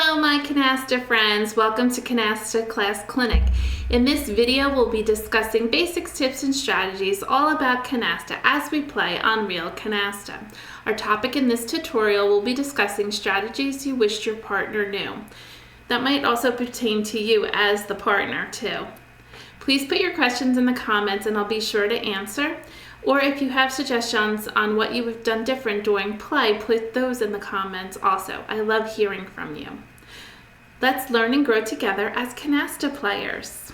Hello my Canasta friends, welcome to Canasta Class Clinic. In this video we'll be discussing basics, tips, and strategies all about canasta as we play on real canasta. Our topic in this tutorial will be discussing strategies you wished your partner knew. That might also pertain to you as the partner too. Please put your questions in the comments and I'll be sure to answer. Or if you have suggestions on what you have done different during play, put those in the comments also. I love hearing from you. Let's learn and grow together as canasta players.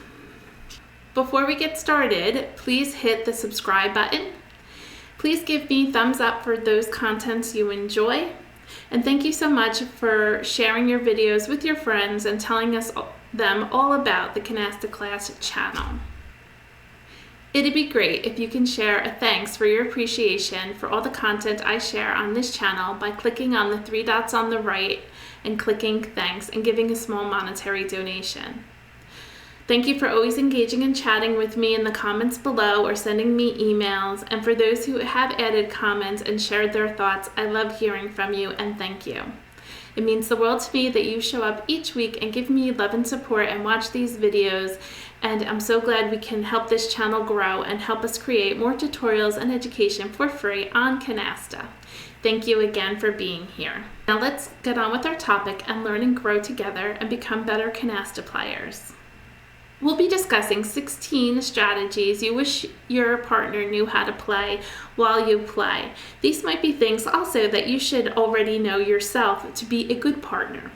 Before we get started, please hit the subscribe button. Please give me thumbs up for those contents you enjoy. And thank you so much for sharing your videos with your friends and telling them all about the Canasta Class channel. It'd be great if you can share a thanks for your appreciation for all the content I share on this channel by clicking on the 3 dots on the right and clicking thanks and giving a small monetary donation. Thank you for always engaging and chatting with me in the comments below or sending me emails, and for those who have added comments and shared their thoughts, I love hearing from you and thank you. It means the world to me that you show up each week and give me love and support and watch these videos, and I'm so glad we can help this channel grow and help us create more tutorials and education for free on canasta. Thank you again for being here. Now let's get on with our topic and learn and grow together and become better canasta players. We'll be discussing 16 strategies you wish your partner knew how to play while you play. These might be things also that you should already know yourself to be a good partner.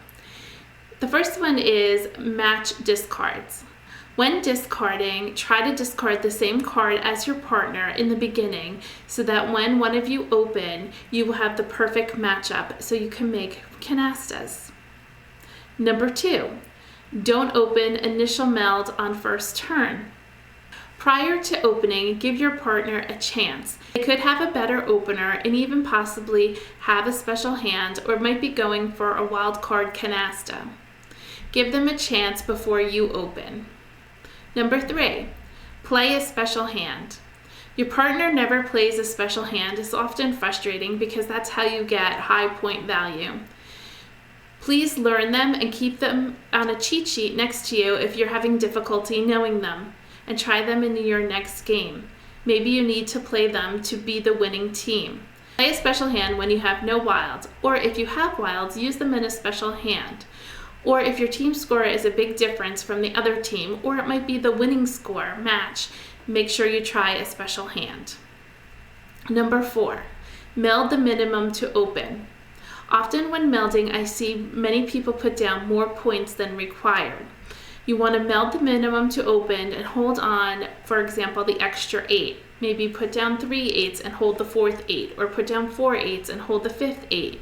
The first one is match discards. When discarding, try to discard the same card as your partner in the beginning so that when one of you open, you will have the perfect matchup so you can make canastas. Number 2. Don't open Initial Meld on first turn. Prior to opening, give your partner a chance. They could have a better opener and even possibly have a special hand or might be going for a wild card canasta. Give them a chance before you open. Number 3, play a special hand. Your partner never plays a special hand. It's often frustrating because that's how you get high point value. Please learn them and keep them on a cheat sheet next to you if you're having difficulty knowing them, and try them in your next game. Maybe you need to play them to be the winning team. Play a special hand when you have no wilds, or if you have wilds, use them in a special hand. Or if your team score is a big difference from the other team, or it might be the winning score match, make sure you try a special hand. Number 4, meld the minimum to open. Often when melding, I see many people put down more points than required. You want to meld the minimum to open and hold on, for example, the extra 8. Maybe put down 3 8s and hold the 4th 8, or put down 4 8s and hold the 5th 8.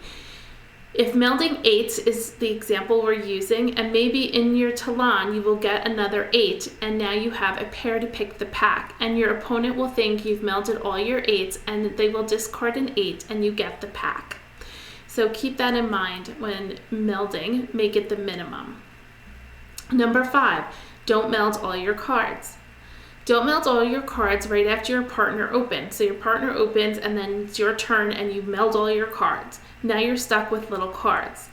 If melding 8s is the example we're using, and maybe in your talon you will get another 8, and now you have a pair to pick the pack, and your opponent will think you've melded all your 8s and they will discard an 8 and you get the pack. So keep that in mind when melding, make it the minimum. Number 5, don't meld all your cards. Don't meld all your cards right after your partner opens. So your partner opens and then it's your turn and you meld all your cards. Now you're stuck with little cards.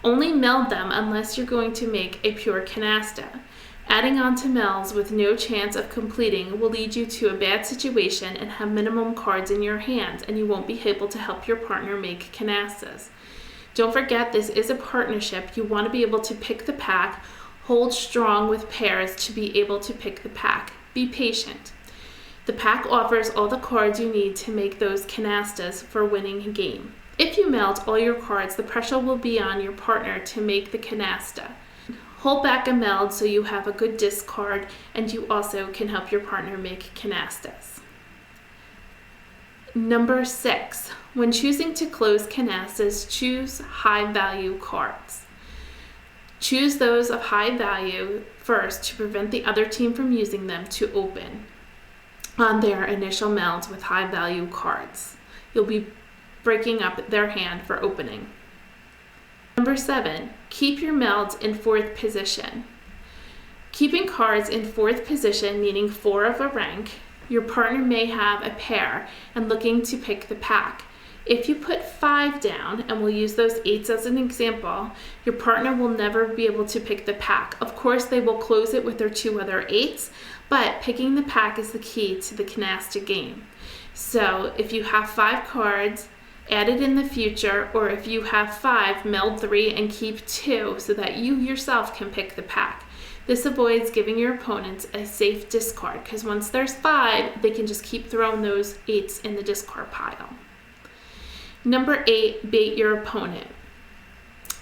Only meld them unless you're going to make a pure canasta. Adding on to melds with no chance of completing will lead you to a bad situation and have minimum cards in your hands, and you won't be able to help your partner make canastas. Don't forget, this is a partnership. You want to be able to pick the pack. Hold strong with pairs to be able to pick the pack. Be patient. The pack offers all the cards you need to make those canastas for winning a game. If you meld all your cards, the pressure will be on your partner to make the canasta. Hold back a meld so you have a good discard and you also can help your partner make canastas. Number 6, when choosing to close canastas, choose high value cards. Choose those of high value first to prevent the other team from using them to open on their initial melds with high value cards. You'll be breaking up their hand for opening. Number 7, keep your melds in 4th position. Keeping cards in 4th position, meaning 4 of a rank, your partner may have a pair and looking to pick the pack. If you put 5 down, and we'll use those 8s as an example, your partner will never be able to pick the pack. Of course, they will close it with their 2 other 8s, but picking the pack is the key to the canasta game. So if you have 5 cards, add it in the future, or if you have 5, meld 3 and keep 2 so that you yourself can pick the pack. This avoids giving your opponents a safe discard, because once there's 5, they can just keep throwing those 8s in the discard pile. Number 8, bait your opponent.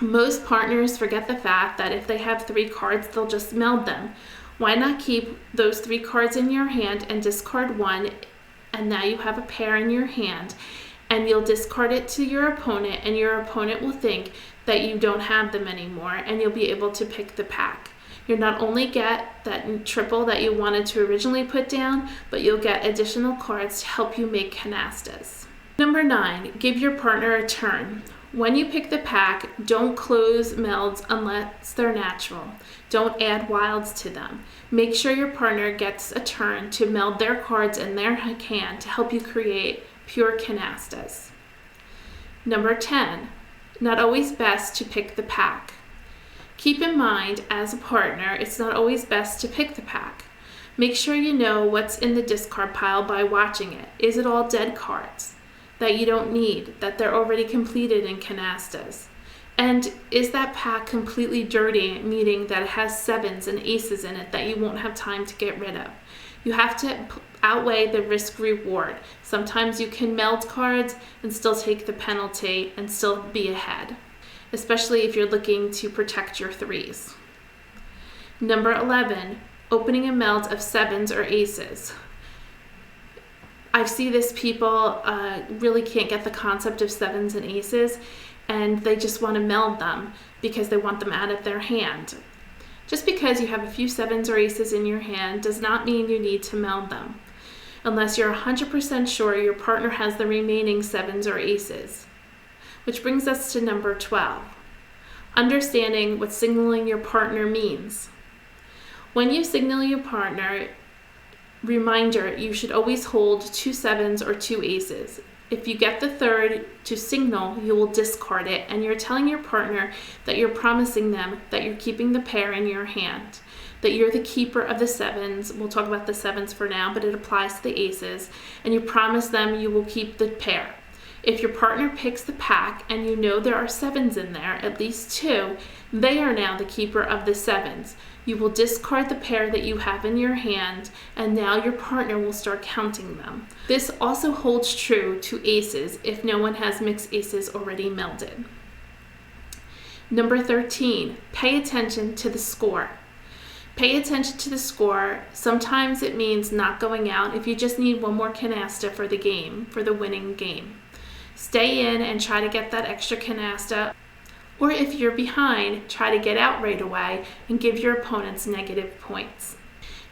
Most partners forget the fact that if they have 3 cards, they'll just meld them. Why not keep those 3 cards in your hand and discard 1, and now you have a pair in your hand, and you'll discard it to your opponent, and your opponent will think that you don't have them anymore, and you'll be able to pick the pack. You'll not only get that triple that you wanted to originally put down, but you'll get additional cards to help you make canastas. Number 9, give your partner a turn. When you pick the pack, don't close melds unless they're natural. Don't add wilds to them. Make sure your partner gets a turn to meld their cards in their hand to help you create pure canastas. Number 10, not always best to pick the pack. Keep in mind, as a partner, it's not always best to pick the pack. Make sure you know what's in the discard pile by watching it. Is it all dead cards that you don't need, that they're already completed in canastas? And is that pack completely dirty, meaning that it has 7s and aces in it that you won't have time to get rid of? You have to outweigh the risk reward. Sometimes you can meld cards and still take the penalty and still be ahead, especially if you're looking to protect your 3s. Number 11, opening a meld of 7s or aces. I see this, people really can't get the concept of 7s and aces, and they just want to meld them because they want them out of their hand. Just because you have a few 7s or aces in your hand does not mean you need to meld them, unless you're 100% sure your partner has the remaining 7s or aces. Which brings us to number 12, understanding what signaling your partner means. When you signal your partner, reminder, you should always hold 2 7s or 2 aces. If you get the 3rd to signal, you will discard it, and you're telling your partner that you're promising them that you're keeping the pair in your hand, that you're the keeper of the 7s. We'll talk about the 7s for now, but it applies to the aces, and you promise them you will keep the pair. If your partner picks the pack and you know there are 7s in there, at least 2, they are now the keeper of the 7s. You will discard the pair that you have in your hand, and now your partner will start counting them. This also holds true to aces if no one has mixed aces already melded. Number 13, pay attention to the score. Pay attention to the score. Sometimes it means not going out if you just need one more canasta for the game, for the winning game. Stay in and try to get that extra canasta, or if you're behind, try to get out right away and give your opponents negative points.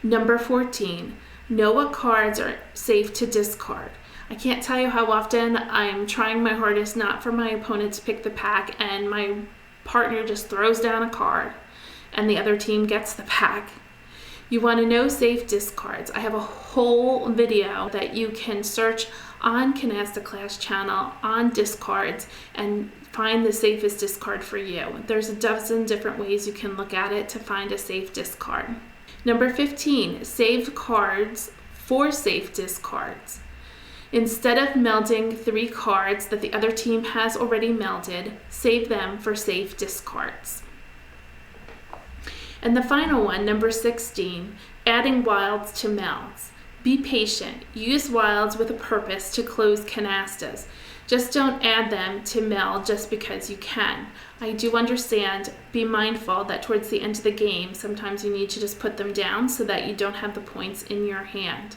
Number 14, know what cards are safe to discard. I can't tell you how often I'm trying my hardest not for my opponent to pick the pack and my partner just throws down a card and the other team gets the pack. You want to know safe discards. I have a whole video that you can search on Canasta Class channel on discards and find the safest discard for you. There's a dozen different ways you can look at it to find a safe discard. Number 15, save cards for safe discards. Instead of melding 3 cards that the other team has already melded, save them for safe discards. And the final one, number 16, adding wilds to melds. Be patient. Use wilds with a purpose to close canastas. Just don't add them to meld just because you can. I do understand, be mindful that towards the end of the game, sometimes you need to just put them down so that you don't have the points in your hand.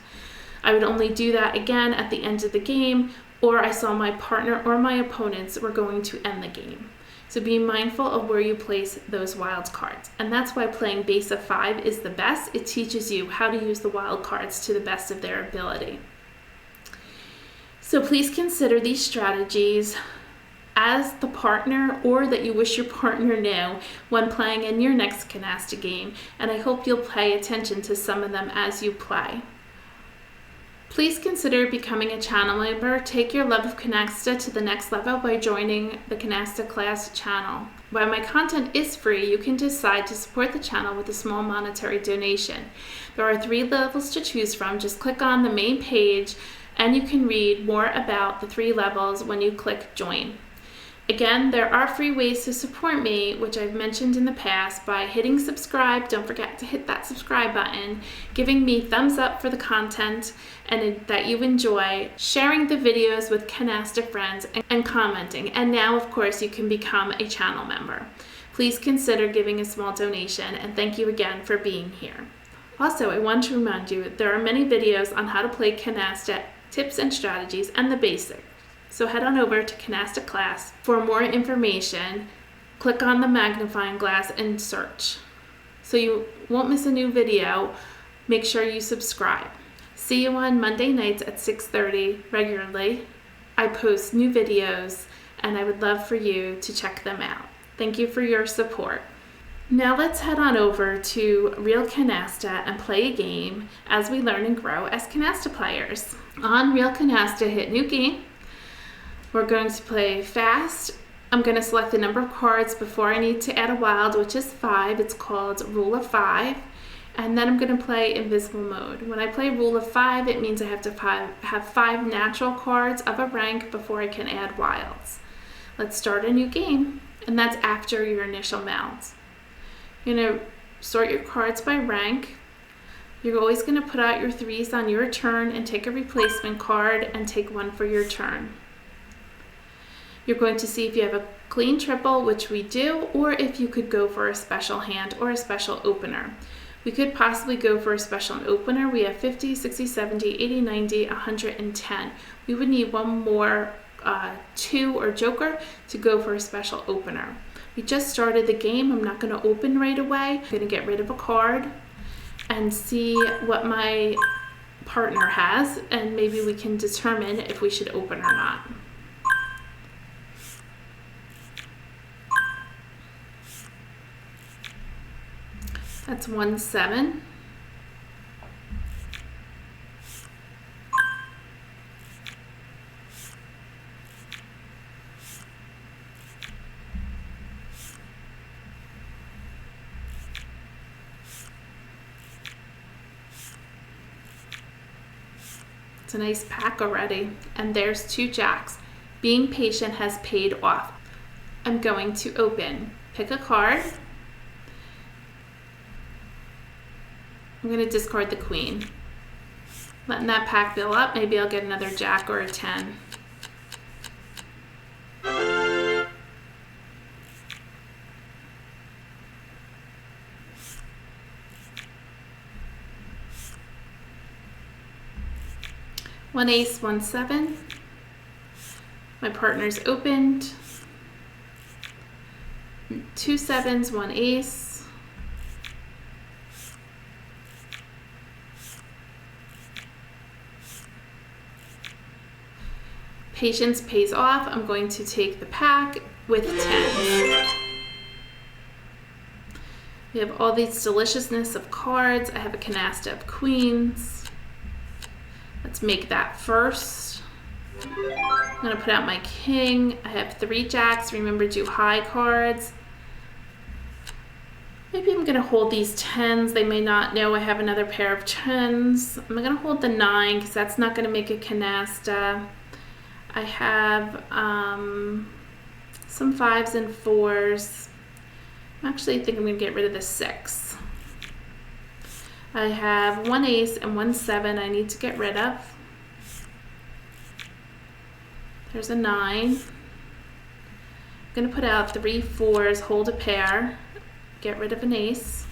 I would only do that again at the end of the game, or I saw my partner or my opponents were going to end the game. So be mindful of where you place those wild cards. And that's why playing base of 5 is the best. It teaches you how to use the wild cards to the best of their ability. So please consider these strategies as the partner or that you wish your partner knew when playing in your next canasta game. And I hope you'll pay attention to some of them as you play. Please consider becoming a channel member. Take your love of Canasta to the next level by joining the Canasta Class channel. While my content is free, you can decide to support the channel with a small monetary donation. There are 3 levels to choose from. Just click on the main page and you can read more about the 3 levels when you click join. Again, there are free ways to support me, which I've mentioned in the past, by hitting subscribe. Don't forget to hit that subscribe button, giving me thumbs up for the content and that you enjoy, sharing the videos with Canasta friends, and commenting. And now, of course, you can become a channel member. Please consider giving a small donation, and thank you again for being here. Also, I want to remind you there are many videos on how to play Canasta, tips and strategies, and the basics. So head on over to Canasta Class for more information. Click on the magnifying glass and search. So you won't miss a new video. Make sure you subscribe. See you on Monday nights at 6:30 regularly. I post new videos and I would love for you to check them out. Thank you for your support. Now let's head on over to Real Canasta and play a game as we learn and grow as Canasta players. On Real Canasta, hit New Game. We're going to play fast. I'm going to select the number of cards before I need to add a wild, which is 5. It's called Rule of 5. And then I'm going to play Invisible Mode. When I play Rule of 5, it means I have to have 5 natural cards of a rank before I can add wilds. Let's start a new game, and that's after your initial melds. You're going to sort your cards by rank. You're always going to put out your 3s on your turn and take a replacement card and take 1 for your turn. You're going to see if you have a clean triple, which we do, or if you could go for a special hand or a special opener. We could possibly go for a special opener. We have 50, 60, 70, 80, 90, 110. We would need 1 more 2 or joker to go for a special opener. We just started the game. I'm not going to open right away. I'm going to get rid of a card and see what my partner has, and maybe we can determine if we should open or not. That's 1 7. It's a nice pack already. And there's 2 jacks. Being patient has paid off. I'm going to open. Pick a card. I'm going to discard the queen. Letting that pack build up. Maybe I'll get another jack or a 10. One ace, 1 7. My partner's opened. 2 7s, 1 ace. Patience pays off. I'm going to take the pack with 10. We have all these deliciousness of cards. I have a canasta of queens. Let's make that first. I'm going to put out my king. I have 3 jacks. Remember, do high cards. Maybe I'm going to hold these 10s. They may not know I have another pair of 10s. I'm going to hold the 9 because that's not going to make a canasta. I have some 5s and 4s. Actually, I think I'm going to get rid of the 6. I have 1 ace and 1 7 I need to get rid of. There's a 9. I'm going to put out 3 4s, hold a pair, get rid of an ace.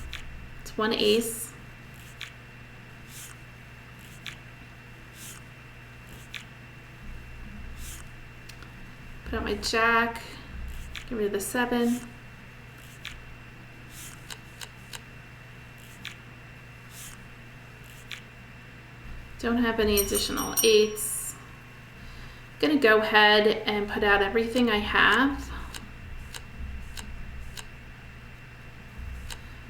It's 1 ace. Put out my jack, get rid of the 7. Don't have any additional 8s. I'm gonna go ahead and put out everything I have.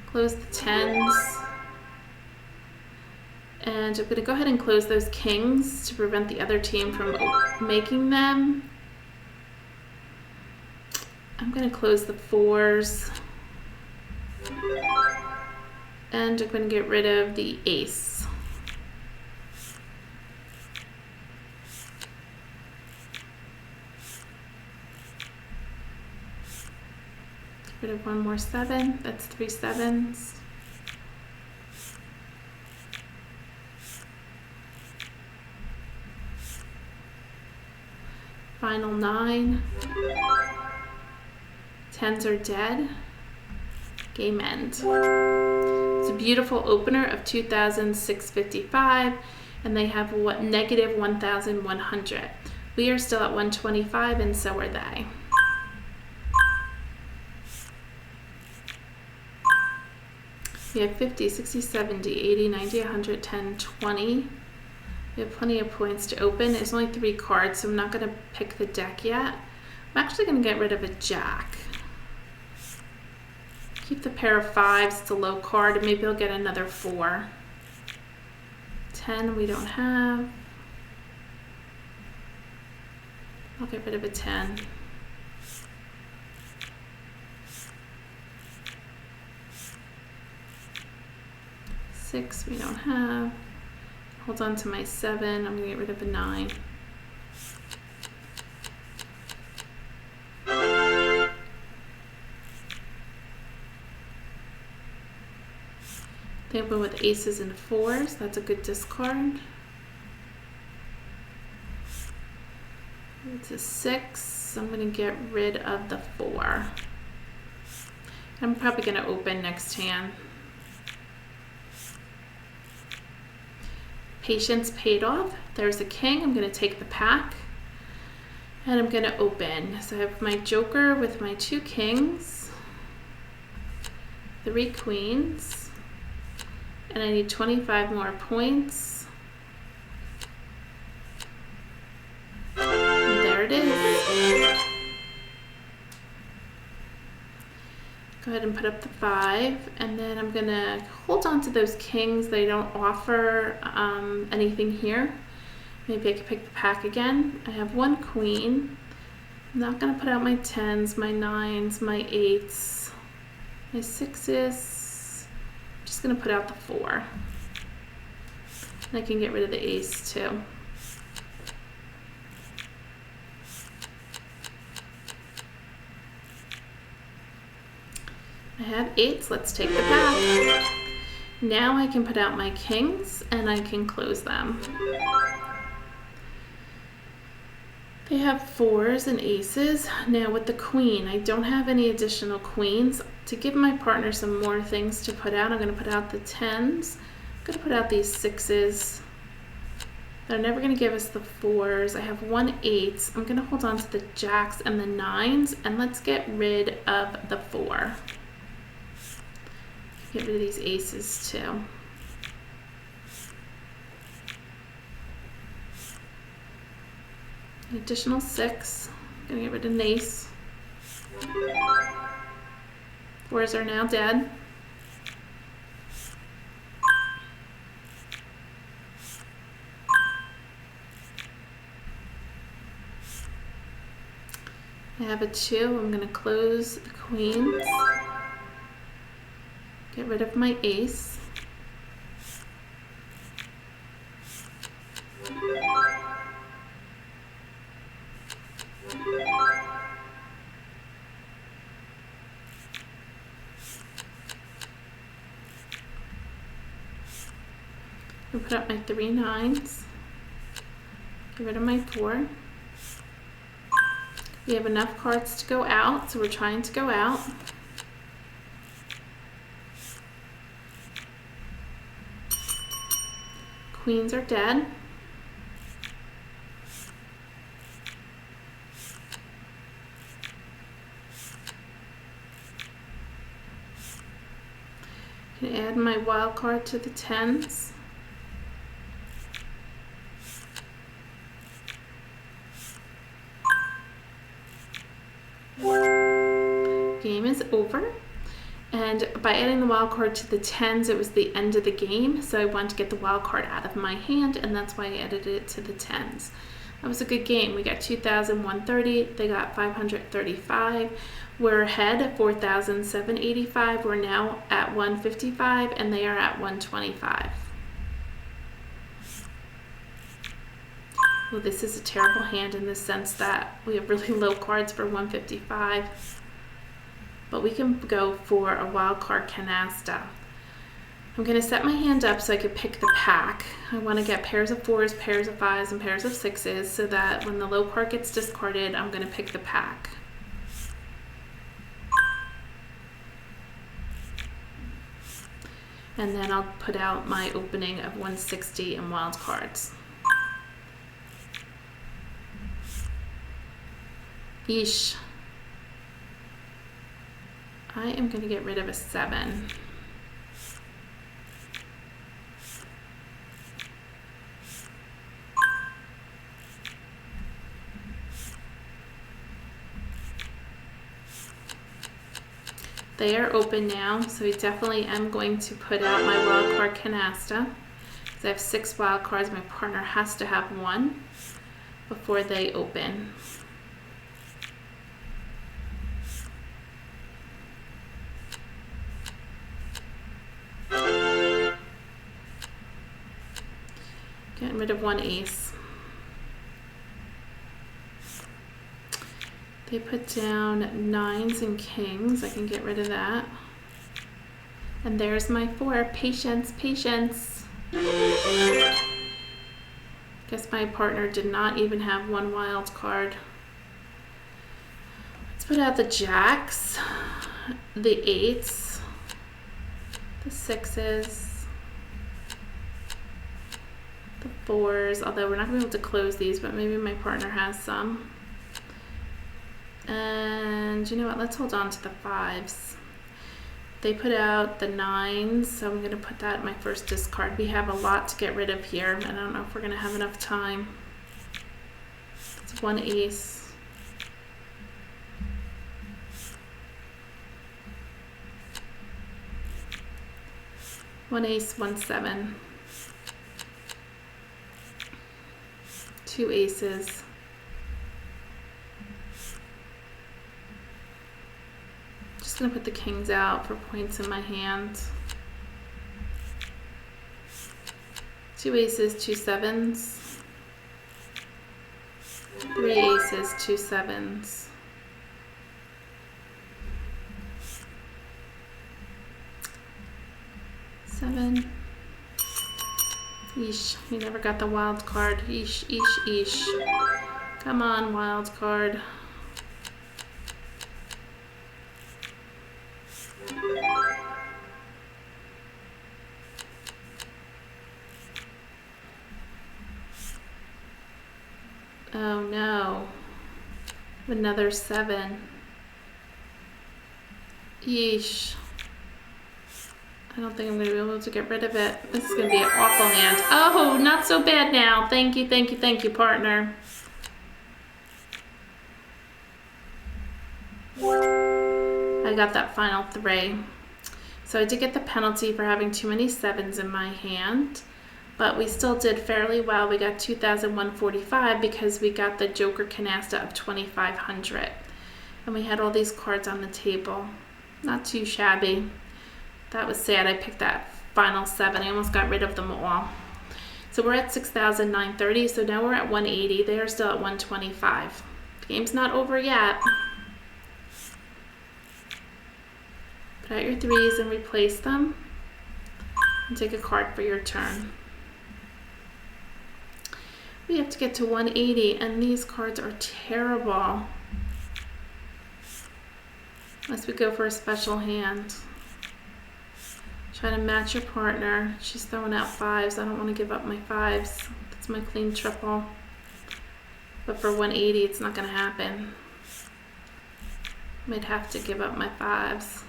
Close the 10s. And I'm going to go ahead and close those kings to prevent the other team from making them. I'm going to close the 4s. And I'm going to get rid of the ace. Get rid of one more 7. That's 3 7s. Final 9. 10s are dead. Game end. It's a beautiful opener of 2,655, and they have what, negative 1,100. We are still at 125, and so are they. We have 50, 60, 70, 80, 90, 100, 10, 20. We have plenty of points to open. There's only 3 cards, so I'm not going to pick the deck yet. I'm actually going to get rid of a jack. Keep the pair of 5s, it's a low card, and maybe I'll get another 4. 10 we don't have. I'll get rid of a 10. 6 we don't have. Hold on to my 7. I'm going to get rid of a 9. They open with aces and 4s. That's a good discard. It's a 6. I'm going to get rid of the 4. I'm probably going to open next hand. Patience paid off. There's a king. I'm going to take the pack. And I'm going to open. So I have my joker with my 2 kings. 3 queens. And I need 25 more points. And there it is. Go ahead and put up the 5, and then I'm gonna hold on to those kings. They don't offer anything here. Maybe I could pick the pack again. I have 1 queen. I'm not gonna put out my 10s, my 9s, my 8s, my 6s. I'm just gonna put out the 4. And I can get rid of the ace too. I have 8s, let's take the pack. Now I can put out my kings and I can close them. They have 4s and aces. Now with the queen, I don't have any additional queens. To give my partner some more things to put out, I'm going to put out the 10s. I'm going to put out these 6s. They're never going to give us the 4s. I have 1 8. I'm going to hold on to the jacks and the 9s, and let's get rid of the 4. Get rid of these aces too. An additional 6. I'm going to get rid of an ace. 4s are now dead. I have a 2. I'm going to close the queens. Get rid of my ace. I'll put up my 3 9s. Get rid of my 4. We have enough cards to go out, so we're trying to go out. Queens are dead. I'm going to add my wild card to the 10s. Game is over. And And by adding the wild card to the tens, it was the end of the game, so I wanted to get the wild card out of my hand, and that's why I added it to the tens. That was a good game. We got 2,130. They got 535. We're ahead at 4,785. We're now at 155, and they are at 125. Well, this is a terrible hand in the sense that we have really low cards for 155. But we can go for a wild card canasta. I'm going to set my hand up so I can pick the pack. I want to get pairs of fours, pairs of fives, and pairs of sixes so that when the low card gets discarded, I'm going to pick the pack. And then I'll put out my opening of 160 and wild cards. Yeesh. I am going to get rid of a 7. They are open now, so I definitely am going to put out my wild card canasta. So I have 6 wild cards. My partner has to have 1 before they open. Getting rid of 1 ace. They put down 9s and kings. I can get rid of that. And there's my 4. Patience, patience. Guess my partner did not even have 1 wild card. Let's put out the jacks, the 8s, the 6s. The 4s, although we're not going to be able to close these, but maybe my partner has some. And you know what, let's hold on to the 5s. They put out the 9s, so I'm going to put that in my first discard. We have a lot to get rid of here, and I don't know if we're going to have enough time. It's 1 ace. One ace, 1 7. 2 aces. Just gonna put the kings out for points in my hand. 2 aces, 2 7s. 3 aces, 2 7s. Seven. Yeesh, we never got the wild card. Yeesh, yeesh, yeesh. Come on, wild card. Oh no. Another 7. Yeesh. I don't think I'm going to be able to get rid of it. This is going to be an awful hand. Oh, not so bad now. Thank you, thank you, thank you, partner. I got that final 3. So I did get the penalty for having too many 7s in my hand, but we still did fairly well. We got 2,145 because we got the Joker canasta of 2,500. And we had all these cards on the table. Not too shabby. That was sad. I picked that final 7. I almost got rid of them all. So we're at 6,930. So now we're at 180. They are still at 125. The game's not over yet. Put out your 3s and replace them. And take a card for your turn. We have to get to 180, and these cards are terrible. Unless we go for a special hand. Try to match your partner. She's throwing out 5s. I don't want to give up my 5s. That's my clean triple. But for 180, it's not going to happen. Might have to give up my 5s.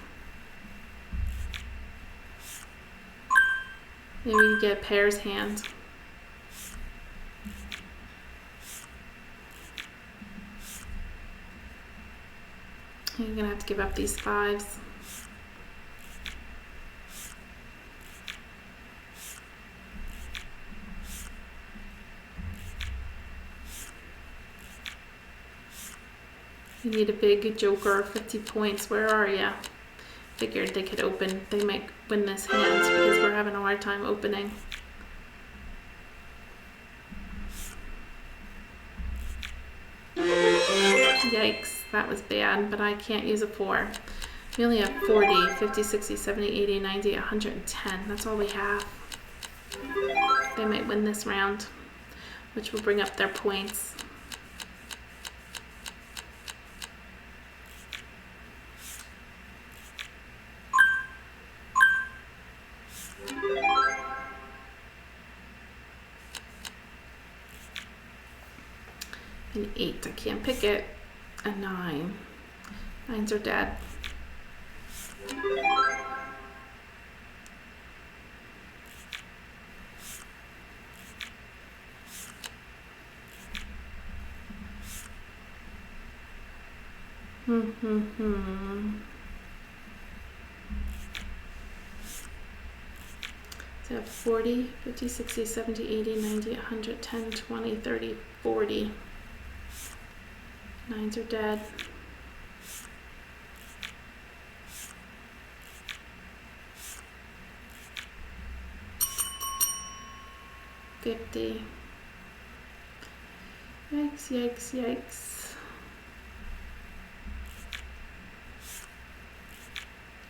Maybe we can get a pairs hand. You're going to have to give up these 5s. You need a big joker, 50 points. Where are ya? Figured they could open. They might win this hand because we're having a hard time opening. Yikes, that was bad, but I can't use a 4. We only have 40, 50, 60, 70, 80, 90, 110. That's all we have. They might win this round, which will bring up their points. An 8, I can't pick it. A 9. 9s are dead. So I have 40, 50, 60, 70, 80, 90, 110, 20, 30, 40. 9s are dead. 50. Yikes, yikes, yikes.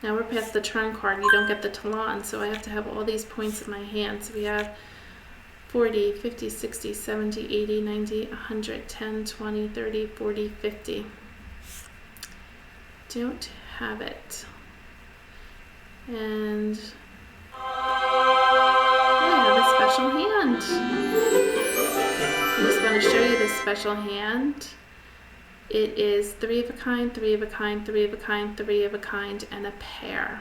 Now we're past the turn card. You don't get the talon, so I have to have all these points in my hand. So we have 40, 50, 60, 70, 80, 90, 110, 20, 30, 40, 50. Don't have it. And I have a special hand. I just want to show you this special hand. It is 3 of a kind, 3 of a kind, 3 of a kind, 3 of a kind, and a pair.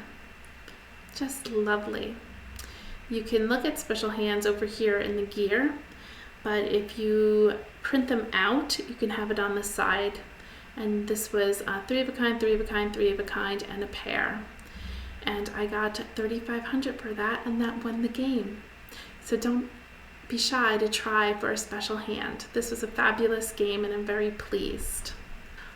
Just lovely. You can look at special hands over here in the gear, but if you print them out, you can have it on the side. And this was 3 of a kind, 3 of a kind, 3 of a kind, and a pair. And I got 3,500 for that, and that won the game. So don't be shy to try for a special hand. This was a fabulous game, and I'm very pleased.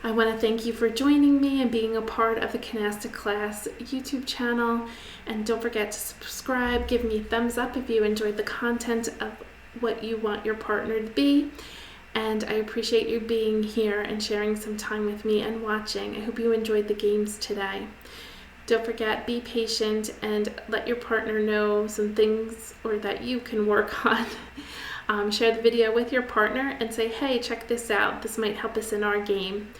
I want to thank you for joining me and being a part of the Canasta Class YouTube channel. And don't forget to subscribe, give me a thumbs up if you enjoyed the content of what you want your partner to be. And I appreciate you being here and sharing some time with me and watching. I hope you enjoyed the games today. Don't forget, be patient and let your partner know some things or that you can work on. Share the video with your partner and say, hey, check this out. This might help us in our game.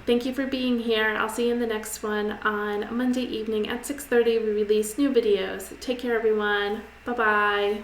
Thank you for being here. I'll see you in the next one on Monday evening at 6:30. We release new videos. Take care, everyone. Bye-bye.